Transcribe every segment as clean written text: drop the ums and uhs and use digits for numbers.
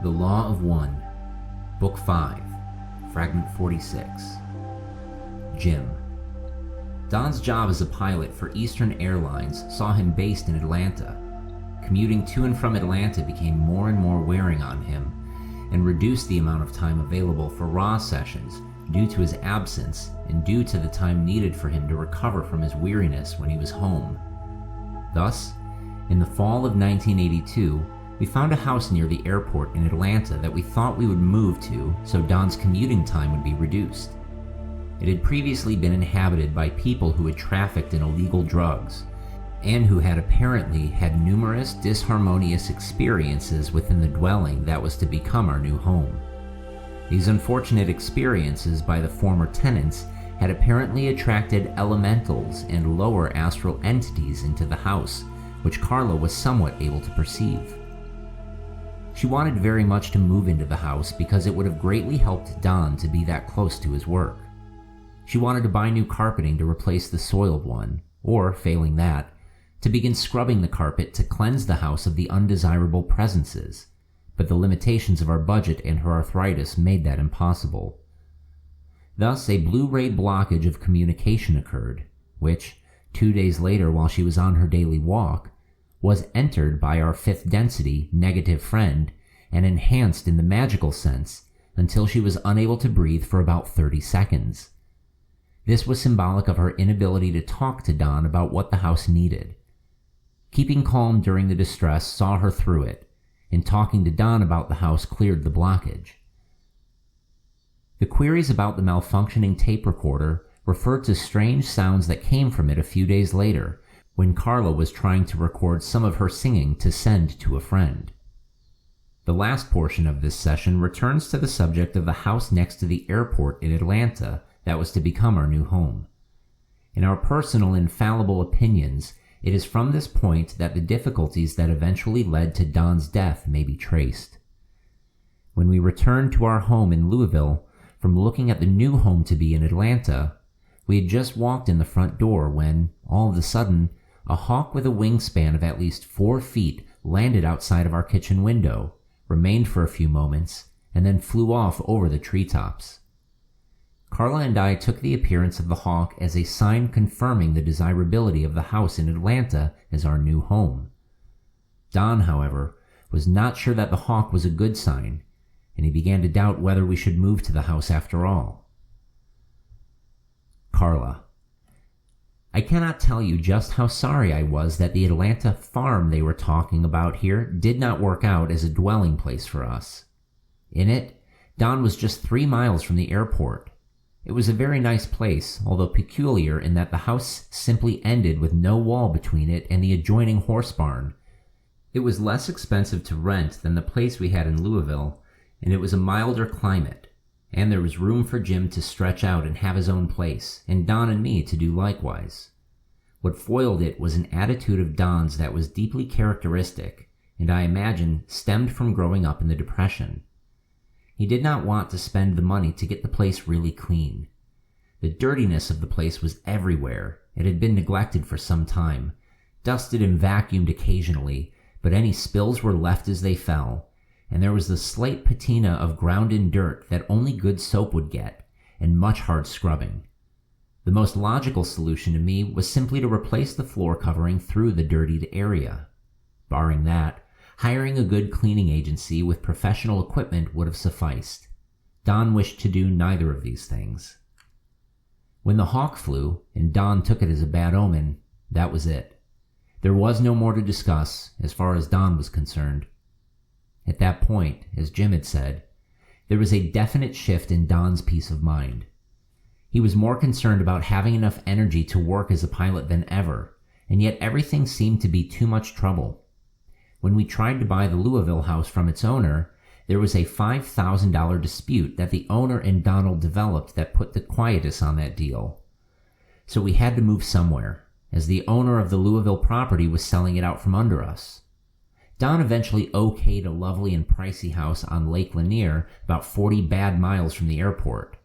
The Law of One, Book 5, Fragment 46. Jim. Don's job as a pilot for Eastern Airlines saw him based in Atlanta. Commuting to and from Atlanta became more and more wearing on him, and reduced the amount of time available for raw sessions due to his absence and due to the time needed for him to recover from his weariness when he was home. Thus, in the fall of 1982, we found a house near the airport in Atlanta that we thought we would move to so Don's commuting time would be reduced. It had previously been inhabited by people who had trafficked in illegal drugs, and who had apparently had numerous disharmonious experiences within the dwelling that was to become our new home. These unfortunate experiences by the former tenants had apparently attracted elementals and lower astral entities into the house, which Carla was somewhat able to perceive. She wanted very much to move into the house because it would have greatly helped Don to be that close to his work. She wanted to buy new carpeting to replace the soiled one, or, failing that, to begin scrubbing the carpet to cleanse the house of the undesirable presences, but the limitations of our budget and her arthritis made that impossible. Thus, a Blu-ray blockage of communication occurred, which, 2 days later while she was on her daily walk, was entered by our fifth density negative friend and enhanced in the magical sense until she was unable to breathe for about 30 seconds. This was symbolic of her inability to talk to Don about what the house needed. Keeping calm during the distress saw her through it, and talking to Don about the house cleared the blockage. The queries about the malfunctioning tape recorder referred to strange sounds that came from it a few days later, when Carla was trying to record some of her singing to send to a friend. The last portion of this session returns to the subject of the house next to the airport in Atlanta that was to become our new home. In our personal infallible opinions, it is from this point that the difficulties that eventually led to Don's death may be traced. When we returned to our home in Louisville, from looking at the new home to be in Atlanta, we had just walked in the front door when, all of a sudden, a hawk with a wingspan of at least 4 feet landed outside of our kitchen window, remained for a few moments, and then flew off over the treetops. Carla and I took the appearance of the hawk as a sign confirming the desirability of the house in Atlanta as our new home. Don, however, was not sure that the hawk was a good sign, and he began to doubt whether we should move to the house after all. Carla. I cannot tell you just how sorry I was that the Atlanta farm they were talking about here did not work out as a dwelling place for us. In it, Don was just 3 miles from the airport. It was a very nice place, although peculiar in that the house simply ended with no wall between it and the adjoining horse barn. It was less expensive to rent than the place we had in Louisville, and it was a milder climate, and there was room for Jim to stretch out and have his own place, and Don and me to do likewise. What foiled it was an attitude of Don's that was deeply characteristic, and I imagine stemmed from growing up in the Depression. He did not want to spend the money to get the place really clean. The dirtiness of the place was everywhere. It had been neglected for some time, dusted and vacuumed occasionally, but any spills were left as they fell, and there was the slight patina of ground-in dirt that only good soap would get, and much hard scrubbing. The most logical solution to me was simply to replace the floor covering through the dirtied area. Barring that, hiring a good cleaning agency with professional equipment would have sufficed. Don wished to do neither of these things. When the hawk flew, and Don took it as a bad omen, that was it. There was no more to discuss, as far as Don was concerned. At that point, as Jim had said, there was a definite shift in Don's peace of mind. He was more concerned about having enough energy to work as a pilot than ever, and yet everything seemed to be too much trouble. When we tried to buy the Louisville house from its owner, there was a $5,000 dispute that the owner and Donald developed that put the quietus on that deal. So we had to move somewhere, as the owner of the Louisville property was selling it out from under us. Don eventually okayed a lovely and pricey house on Lake Lanier, about 40 bad miles from the airport.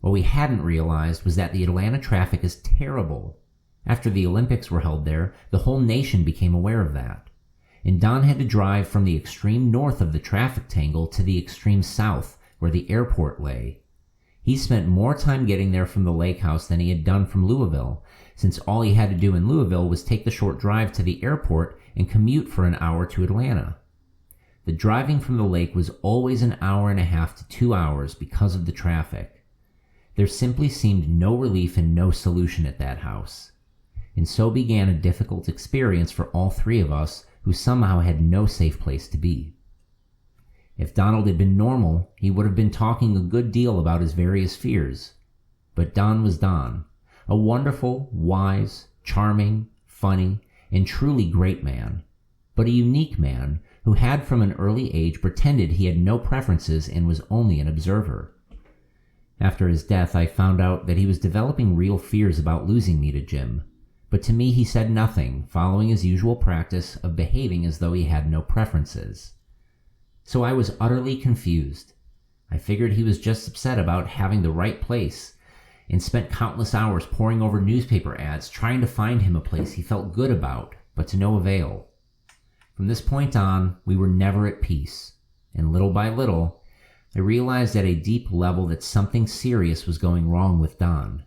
What we hadn't realized was that the Atlanta traffic is terrible. After the Olympics were held there, the whole nation became aware of that. and Don had to drive from the extreme north of the traffic tangle to the extreme south, where the airport lay. He spent more time getting there from the lake house than he had done from Louisville, since all he had to do in Louisville was take the short drive to the airport and commute for an hour to Atlanta. The driving from the lake was always an hour and a half to 2 hours because of the traffic. There simply seemed no relief and no solution at that house. And so began a difficult experience for all three of us who somehow had no safe place to be. If Donald had been normal, he would have been talking a good deal about his various fears. But Don was Don, a wonderful, wise, charming, funny, and truly great man, but a unique man who had from an early age pretended he had no preferences and was only an observer. After his death, I found out that he was developing real fears about losing me to Jim, but to me he said nothing, following his usual practice of behaving as though he had no preferences. So I was utterly confused. I figured he was just upset about having the right place, and spent countless hours poring over newspaper ads trying to find him a place he felt good about, but to no avail. From this point on, we were never at peace, and little by little, I realized at a deep level that something serious was going wrong with Don.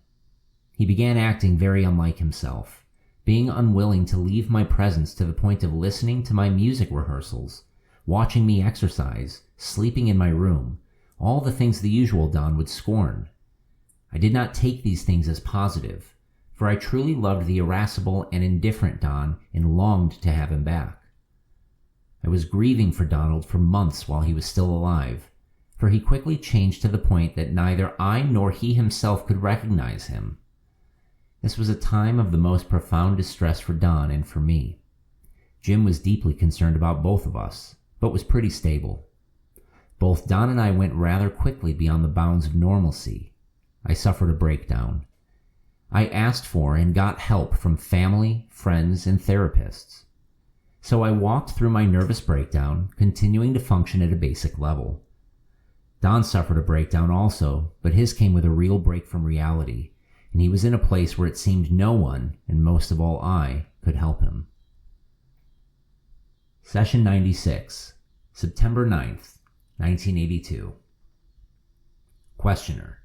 He began acting very unlike himself, being unwilling to leave my presence to the point of listening to my music rehearsals, watching me exercise, sleeping in my room, all the things the usual Don would scorn. I did not take these things as positive, for I truly loved the irascible and indifferent Don and longed to have him back. I was grieving for Donald for months while he was still alive, for he quickly changed to the point that neither I nor he himself could recognize him. This was a time of the most profound distress for Don and for me. Jim was deeply concerned about both of us, but was pretty stable. Both Don and I went rather quickly beyond the bounds of normalcy. I suffered a breakdown. I asked for and got help from family, friends, and therapists. So I walked through my nervous breakdown, continuing to function at a basic level. Don suffered a breakdown also, but his came with a real break from reality, and he was in a place where it seemed no one, and most of all I, could help him. Session 96, September 9th, 1982. Questioner: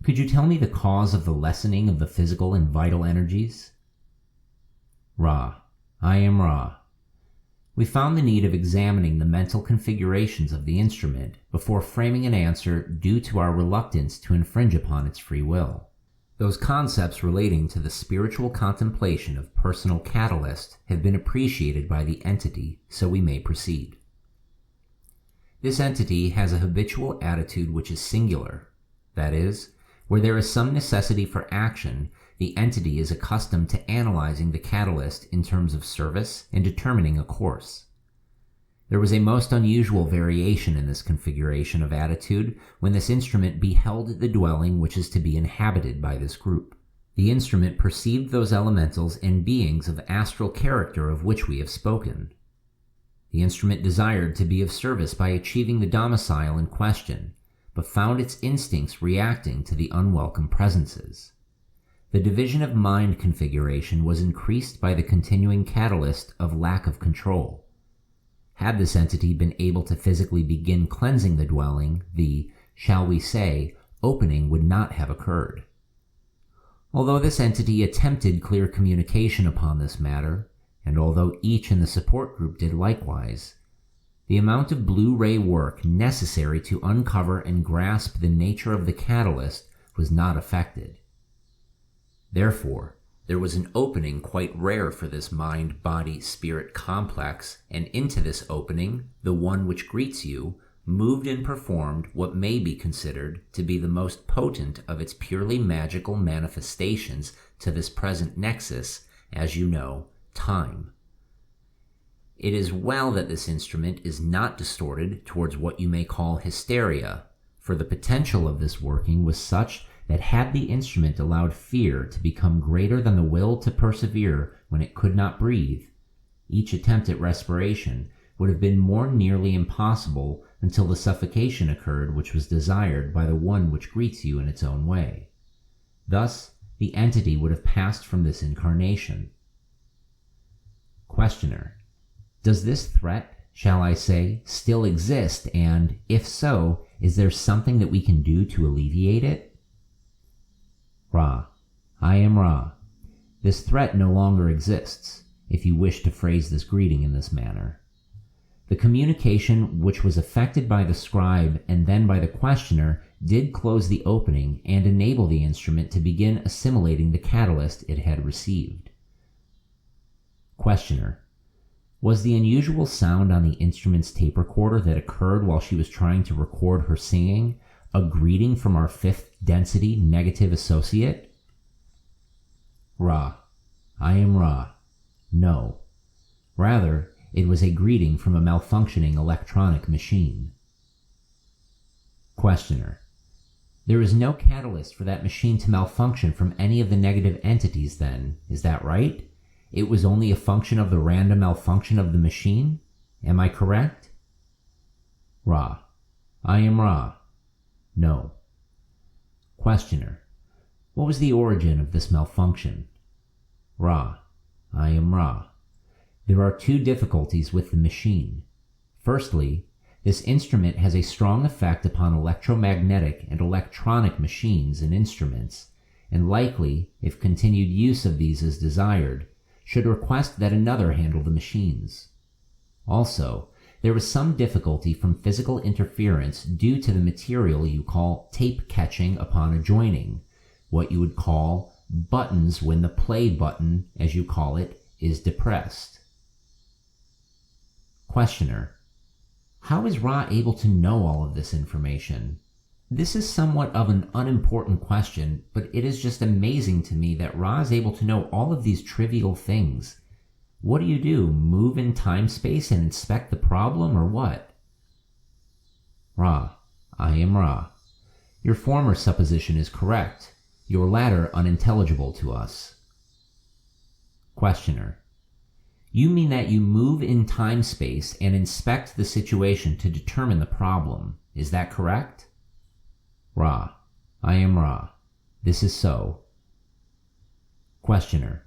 could you tell me the cause of the lessening of the physical and vital energies? Ra: I am Ra. We found the need of examining the mental configurations of the instrument before framing an answer due to our reluctance to infringe upon its free will. Those concepts relating to the spiritual contemplation of personal catalyst have been appreciated by the entity, so we may proceed. This entity has a habitual attitude which is singular. That is, where there is some necessity for action, the entity is accustomed to analyzing the catalyst in terms of service and determining a course. There was a most unusual variation in this configuration of attitude when this instrument beheld the dwelling which is to be inhabited by this group. The instrument perceived those elementals and beings of astral character of which we have spoken. The instrument desired to be of service by achieving the domicile in question, but found its instincts reacting to the unwelcome presences. The division of mind configuration was increased by the continuing catalyst of lack of control. Had this entity been able to physically begin cleansing the dwelling, the, shall we say, opening would not have occurred. Although this entity attempted clear communication upon this matter, and although each in the support group did likewise, the amount of Blu-ray work necessary to uncover and grasp the nature of the catalyst was not effected. Therefore, there was an opening quite rare for this mind-body-spirit complex, and into this opening, the one which greets you, moved and performed what may be considered to be the most potent of its purely magical manifestations to this present nexus, as you know, time. It is well that this instrument is not distorted towards what you may call hysteria, for the potential of this working was such that had the instrument allowed fear to become greater than the will to persevere when it could not breathe, each attempt at respiration would have been more nearly impossible until the suffocation occurred which was desired by the one which greets you in its own way. Thus, the entity would have passed from this incarnation. Questioner: Does this threat, shall I say, still exist, and if so, is there something that we can do to alleviate it? Ra. I am Ra. This threat no longer exists, if you wish to phrase this greeting in this manner. The communication which was effected by the scribe and then by the questioner did close the opening and enable the instrument to begin assimilating the catalyst it had received. Questioner. Was the unusual sound on the instrument's tape recorder that occurred while she was trying to record her singing a greeting from our fifth density negative associate? Ra. I am Ra. No. Rather, it was a greeting from a malfunctioning electronic machine. Questioner. There is no catalyst for that machine to malfunction from any of the negative entities then, is that right? It was only a function of the random malfunction of the machine? Am I correct? Ra. I am Ra. No. Questioner. What was the origin of this malfunction? Ra. I am Ra. There are two difficulties with the machine. Firstly, this instrument has a strong effect upon electromagnetic and electronic machines and instruments, and likely, if continued use of these is desired, should request that another handle the machines. Also, there was some difficulty from physical interference due to the material you call tape catching upon adjoining, what you would call buttons when the play button, as you call it, is depressed. Questioner. How is Ra able to know all of this information? This is somewhat of an unimportant question, but it is just amazing to me that Ra is able to know all of these trivial things. What do? Move in time-space and inspect the problem, or what? Ra. I am Ra. Your former supposition is correct. Your latter unintelligible to us. Questioner. You mean that you move in time-space and inspect the situation to determine the problem. Is that correct? Ra. I am Ra. This is so. Questioner.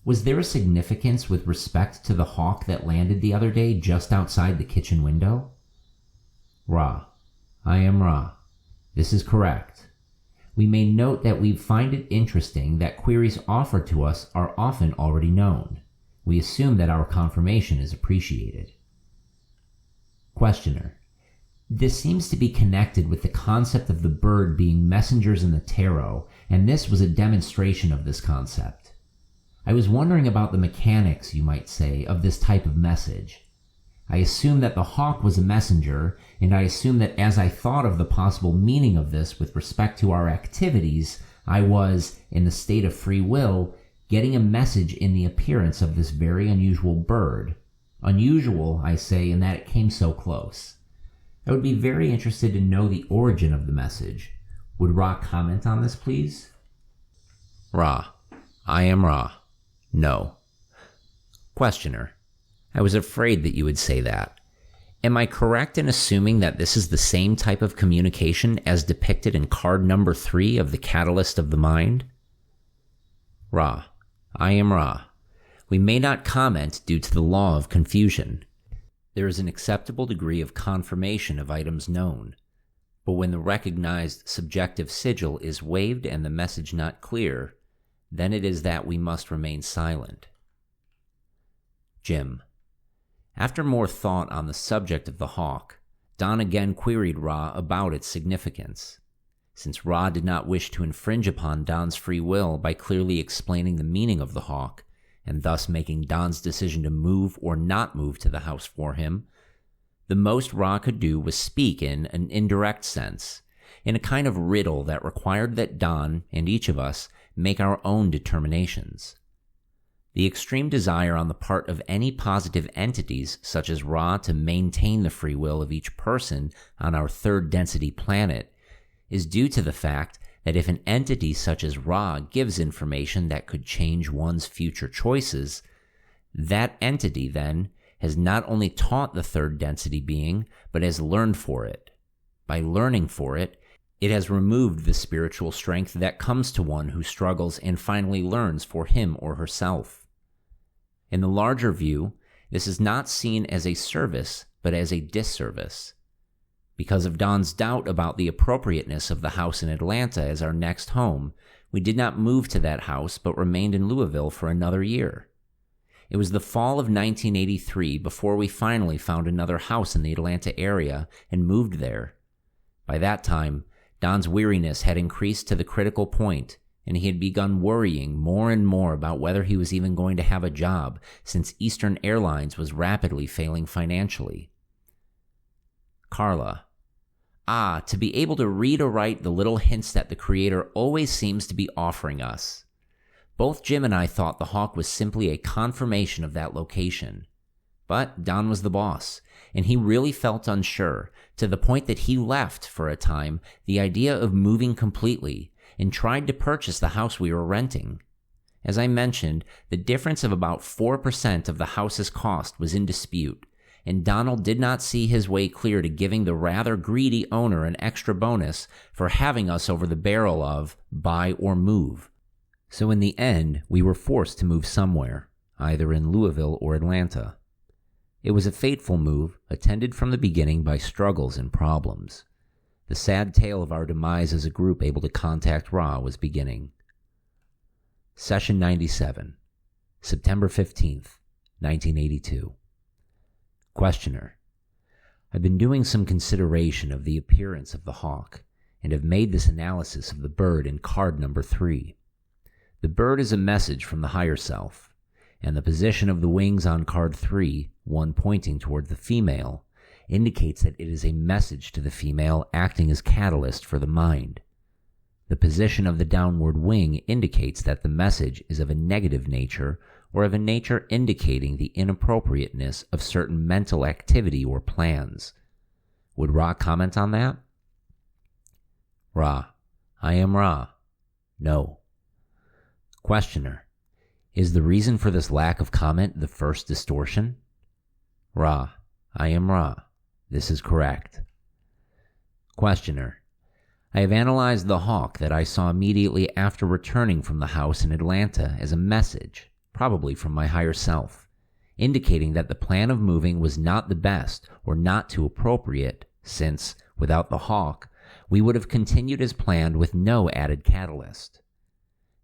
Was there a significance with respect to the hawk that landed the other day just outside the kitchen window? Ra. I am Ra. This is correct. We may note that we find it interesting that queries offered to us are often already known. We assume that our confirmation is appreciated. Questioner. This seems to be connected with the concept of the bird being messengers in the tarot, and this was a demonstration of this concept. I was wondering about the mechanics, you might say, of this type of message. I assume that the hawk was a messenger, and I assume that as I thought of the possible meaning of this with respect to our activities, I was, in the state of free will, getting a message in the appearance of this very unusual bird. Unusual, I say, in that it came so close. I would be very interested to know the origin of the message. Would Ra comment on this, please? Ra. I am Ra. No. Questioner. I was afraid that you would say that. Am I correct in assuming that this is the same type of communication as depicted in card number 3 of the Catalyst of the Mind? Ra. I am Ra. We may not comment due to the law of confusion. There is an acceptable degree of confirmation of items known, but when the recognized subjective sigil is waived and the message not clear, then it is that we must remain silent. Jim. After more thought on the subject of the hawk, Don again queried Ra about its significance. Since Ra did not wish to infringe upon Don's free will by clearly explaining the meaning of the hawk, and thus making Don's decision to move or not move to the house for him, the most Ra could do was speak in an indirect sense, in a kind of riddle that required that Don, and each of us, make our own determinations. The extreme desire on the part of any positive entities such as Ra to maintain the free will of each person on our third density planet is due to the fact that if an entity such as Ra gives information that could change one's future choices, that entity then has not only taught the third density being, but has learned for it. By learning for it, it has removed the spiritual strength that comes to one who struggles and finally learns for him or herself. In the larger view, This is not seen as a service, but as a disservice. Because of Don's doubt about the appropriateness of the house in Atlanta as our next home, we did not move to that house but remained in Louisville for another year. It was the fall of 1983 before we finally found another house in the Atlanta area and moved there. By that time, Don's weariness had increased to the critical point, and he had begun worrying more and more about whether he was even going to have a job, since Eastern Airlines was rapidly failing financially. Carla. To be able to read or write the little hints that the Creator always seems to be offering us. Both Jim and I thought the hawk was simply a confirmation of that location. But Don was the boss, and he really felt unsure, to the point that he left, for a time, the idea of moving completely, and tried to purchase the house we were renting. As I mentioned, the difference of about 4% of the house's cost was in dispute, and Donald did not see his way clear to giving the rather greedy owner an extra bonus for having us over the barrel of buy or move. So in the end, we were forced to move somewhere, either in Louisville or Atlanta. It was a fateful move, attended from the beginning by struggles and problems. The sad tale of our demise as a group able to contact Ra was beginning. Session 97, September 15th, 1982. Questioner. I've been doing some consideration of the appearance of the hawk, and have made this analysis of the bird in card number 3. The bird is a message from the higher self, and the position of the wings on card 3, one pointing toward the female, indicates that it is a message to the female acting as catalyst for the mind. The position of the downward wing indicates that the message is of a negative nature, or of a nature indicating the inappropriateness of certain mental activity or plans. Would Ra comment on that? Ra. I am Ra. No. Questioner. Is the reason for this lack of comment the first distortion? Ra. I am Ra. This is correct. Questioner. I have analyzed the hawk that I saw immediately after returning from the house in Atlanta as a message, probably from my higher self, indicating that the plan of moving was not the best or not too appropriate, since, without the hawk, we would have continued as planned with no added catalyst.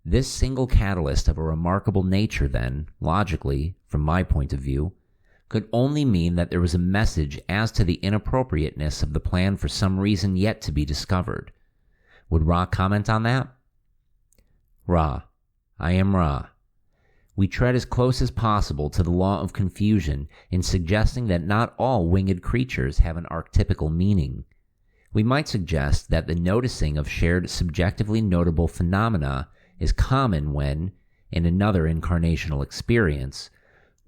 This single catalyst of a remarkable nature then, logically, from my point of view, could only mean that there was a message as to the inappropriateness of the plan for some reason yet to be discovered. Would Ra comment on that? Ra. I am Ra. We tread as close as possible to the law of confusion in suggesting that not all winged creatures have an archetypical meaning. We might suggest that the noticing of shared subjectively notable phenomena is common when, in another incarnational experience,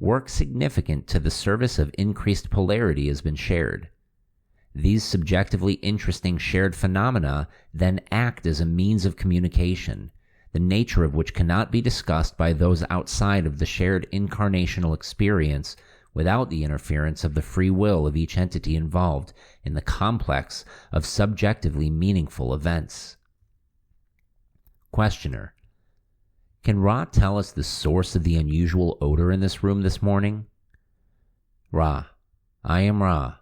work significant to the service of increased polarity has been shared. These subjectively interesting shared phenomena then act as a means of communication, the nature of which cannot be discussed by those outside of the shared incarnational experience without the interference of the free will of each entity involved in the complex of subjectively meaningful events. Questioner. Can Ra tell us the source of the unusual odor in this room this morning? Ra. I am Ra.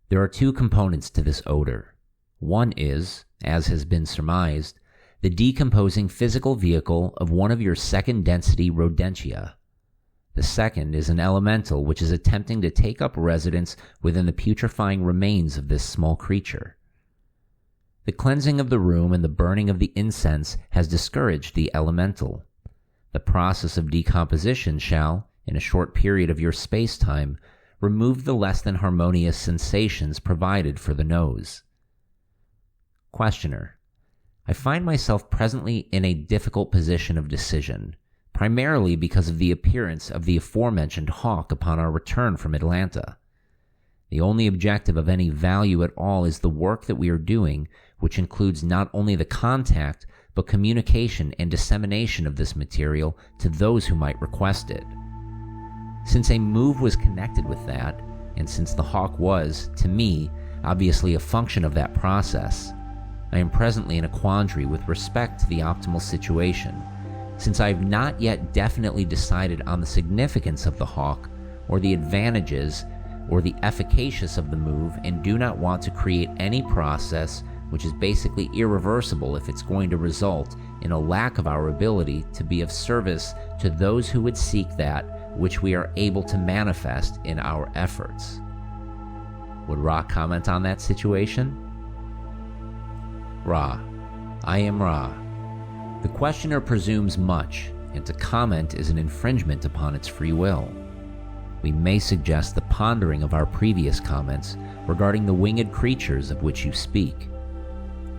There are two components to this odor. One is, as has been surmised, the decomposing physical vehicle of one of your second-density rodentia. The second is an elemental which is attempting to take up residence within the putrefying remains of this small creature. The cleansing of the room and the burning of the incense has discouraged the elemental. The process of decomposition shall, in a short period of your space-time, remove the less than harmonious sensations provided for the nose. Questioner. I find myself presently in a difficult position of decision, primarily because of the appearance of the aforementioned hawk upon our return from Atlanta. The only objective of any value at all is the work that we are doing, which includes not only the contact, but communication and dissemination of this material to those who might request it. Since a move was connected with that, and since the hawk was, to me, obviously a function of that process, I am presently in a quandary with respect to the optimal situation, since I have not yet definitely decided on the significance of the hawk or the advantages or the efficacious of the move and do not want to create any process which is basically irreversible if it's going to result in a lack of our ability to be of service to those who would seek that which we are able to manifest in our efforts. Would Ra comment on that situation? Ra: I am Ra. The questioner presumes much, and to comment is an infringement upon its free will. We may suggest the pondering of our previous comments regarding the winged creatures of which you speak.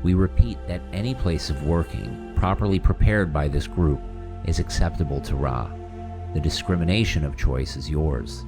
We repeat that any place of working, properly prepared by this group, is acceptable to Ra. The discrimination of choice is yours.